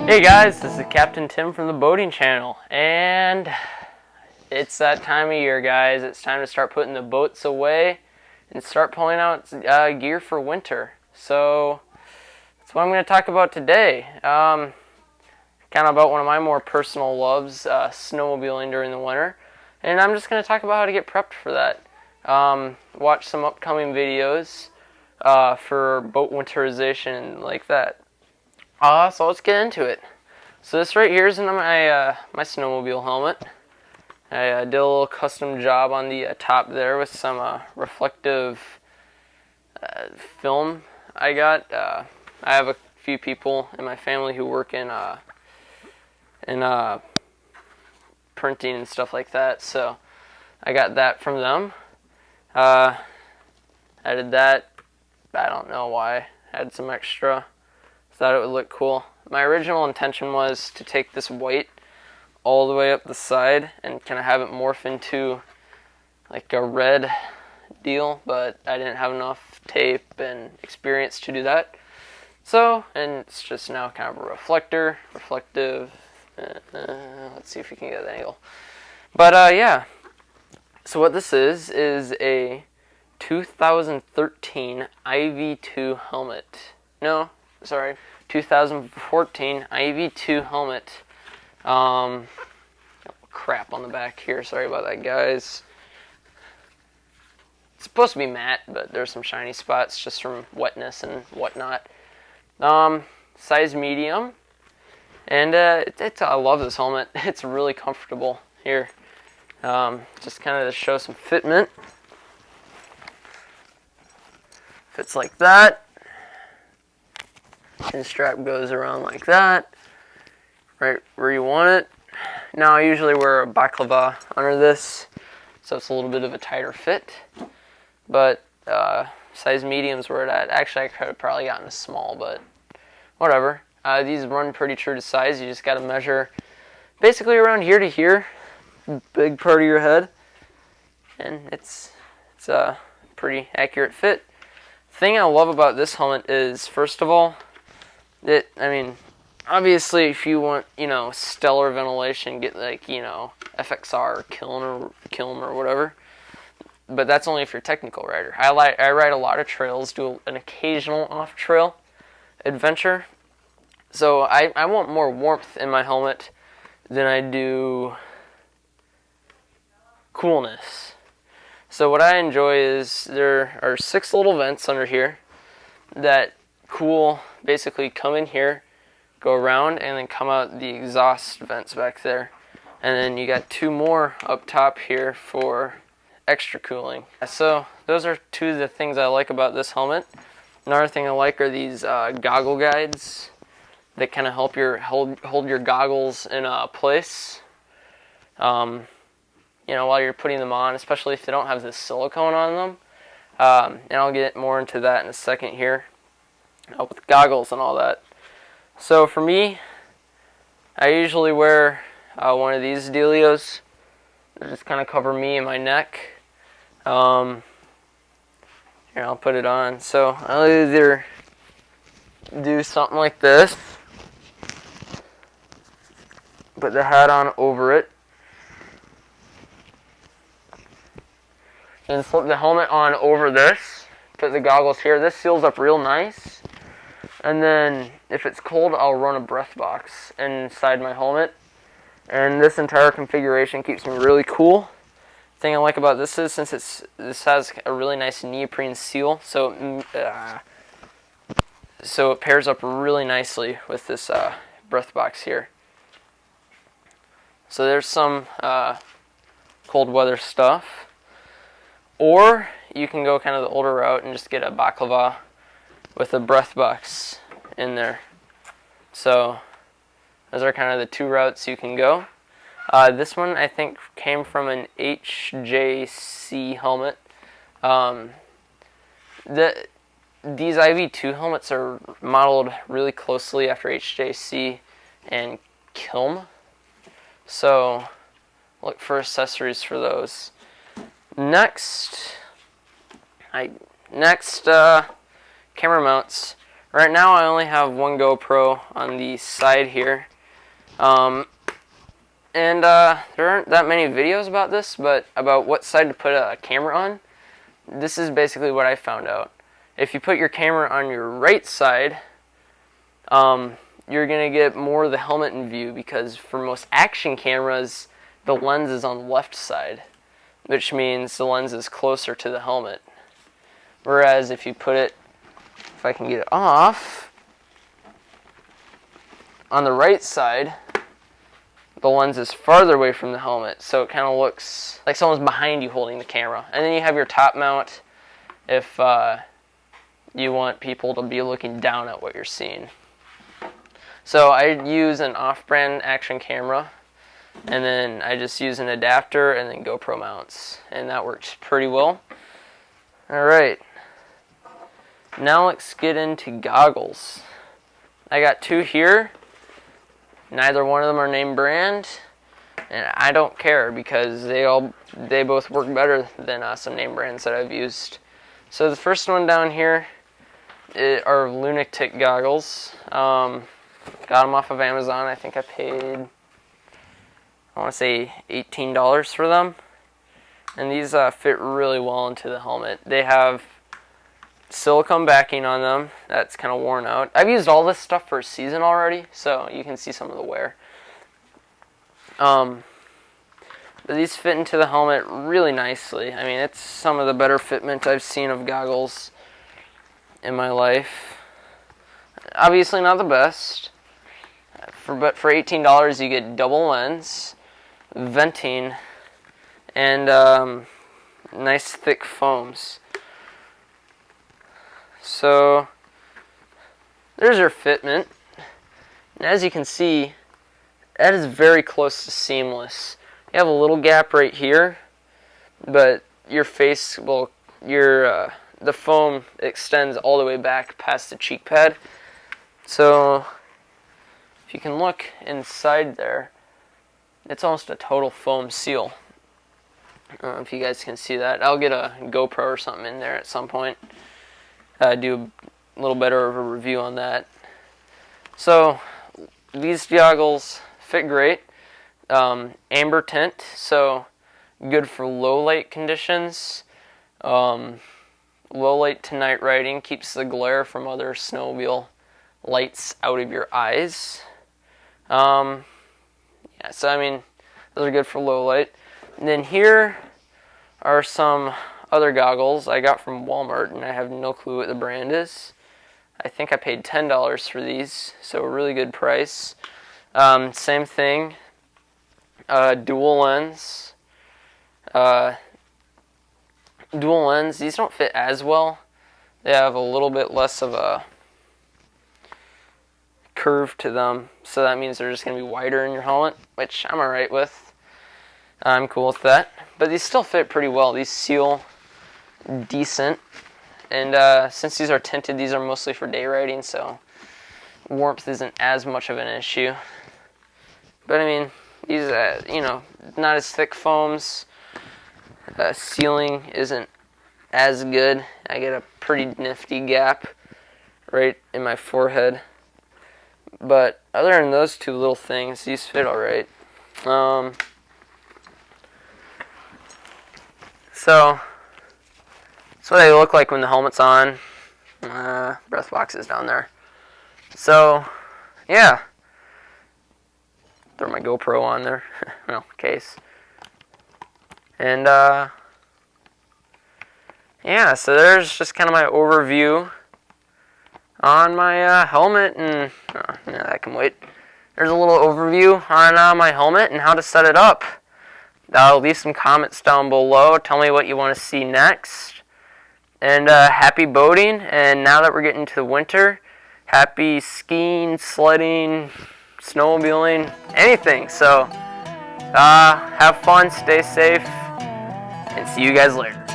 Hey guys, this is Captain Tim from the Boating Channel, and it's that time of year, guys. It's time to start putting the boats away and start pulling out gear for winter. So that's what I'm going to talk about today. Kind of about one of my more personal loves, snowmobiling during the winter, and I'm just going to talk about how to get prepped for that. Watch some upcoming videos for boat winterization like that. So let's get into it. So this right here is in my my snowmobile helmet. I did a little custom job on the top there with some reflective film I got. I have a few people in my family who work in printing and stuff like that, so I got that from them. I did that. I don't know why. I had some extra. Thought it would look cool. My original intention was to take this white all the way up the side and kind of have it morph into like a red deal, but I didn't have enough tape and experience to do that. So, and it's just now kind of a reflective. Let's see if we can get that angle. But yeah. So what this is a 2013 IV2 helmet. No, sorry, 2014 IV2 helmet. Crap on the back here. Sorry about that, guys. It's supposed to be matte, but there's some shiny spots just from wetness and whatnot. Size medium, and I love this helmet. It's really comfortable here. Just kind of to show some fitment. Fits like that. And strap goes around like that, right where you want it. Now I usually wear a baklava under this, so it's a little bit of a tighter fit. But size medium's where it at. Actually, I could have probably gotten a small, but whatever. These run pretty true to size. You just got to measure basically around here to here, big part of your head, and it's a pretty accurate fit. The thing I love about this helmet is, first of all, obviously if you want, stellar ventilation, get like, FXR or Kiln or whatever. But that's only if you're a technical rider. I ride a lot of trails, do an occasional off-trail adventure. So I want more warmth in my helmet than I do coolness. So what I enjoy is there are 6 little vents under here that basically come in here, go around, and then come out the exhaust vents back there. And then you got 2 more up top here for extra cooling. So those are 2 of the things I like about this helmet. Another thing I like are these goggle guides that kind of help hold your goggles in place. While you're putting them on, especially if they don't have this silicone on them. And I'll get more into that in a second here. With goggles and all that. So for me, I usually wear one of these dealios that just kind of cover me and my neck. Here, I'll put it on. So I'll either do something like this, put the hat on over it, and flip the helmet on over this, put the goggles here. This seals up real nice. And then, if it's cold, I'll run a breath box inside my helmet. And this entire configuration keeps me really cool. The thing I like about this is, since this has a really nice neoprene seal, so it pairs up really nicely with this breath box here. So there's some cold weather stuff. Or you can go kind of the older route and just get a baklava with a breath box in there. So those are kind of the 2 routes you can go. This one I think came from an HJC helmet. These IV2 helmets are modeled really closely after HJC and Kiln. So look for accessories for those. Next camera mounts Right now I only have one GoPro on the side here. And there aren't that many videos about this, but about what side to put a camera on. This is basically what I found out. If you put your camera on your right side, you're going to get more of the helmet in view, because for most action cameras, the lens is on the left side, which means the lens is closer to the helmet. Whereas if you put it, if I can get it off, on the right side, the lens is farther away from the helmet, so it kind of looks like someone's behind you holding the camera. And then you have your top mount if you want people to be looking down at what you're seeing. So I use an off-brand action camera, and then I just use an adapter and then GoPro mounts, and that works pretty well. Alright, now let's get into goggles. I got two here. Neither one of them are name brand, and I don't care because they both work better than some name brands that I've used. So the first one down here are Lunatic goggles. Got them off of Amazon. I think I paid, I want to say $18 for them. And these fit really well into the helmet. They have silicone backing on them that's kind of worn out. I've used all this stuff for a season already, so you can see some of the wear. But these fit into the helmet really nicely. I mean, it's some of the better fitment I've seen of goggles in my life. Obviously not the best, but for $18 you get double lens, venting, and nice thick foams. So there's your fitment, and as you can see, that is very close to seamless. You have a little gap right here, but your face will, the foam extends all the way back past the cheek pad. So if you can look inside there, it's almost a total foam seal. I don't know if you guys can see that. I'll get a GoPro or something in there at some point. Do a little better of a review on that. So these goggles fit great. Amber tint, so good for low light conditions. Low light to night riding keeps the glare from other snowmobile lights out of your eyes. Yeah, so I mean, those are good for low light. And then here are some other goggles I got from Walmart, and I have no clue what the brand is. I think I paid $10 for these, so a really good price. Same thing, dual lens. Dual lens, these don't fit as well. They have a little bit less of a curve to them, so that means they're just going to be wider in your helmet, which I'm alright with. I'm cool with that. But these still fit pretty well. These seal decent, and since these are tinted, these are mostly for day riding, so warmth isn't as much of an issue. But I mean, these you know, not as thick foams. Sealing isn't as good. I get a pretty nifty gap right in my forehead, but other than those two little things, these fit alright. So that's what they look like when the helmet's on. Breath box is down there. So, yeah. Throw my GoPro on there. Well, case. And, yeah, so there's just kind of my overview on my helmet. And, yeah, that can wait. There's a little overview on my helmet and how to set it up. Leave some comments down below. Tell me what you want to see next. And happy boating, and now that we're getting to the winter, happy skiing, sledding, snowmobiling, anything. So have fun, stay safe, and see you guys later.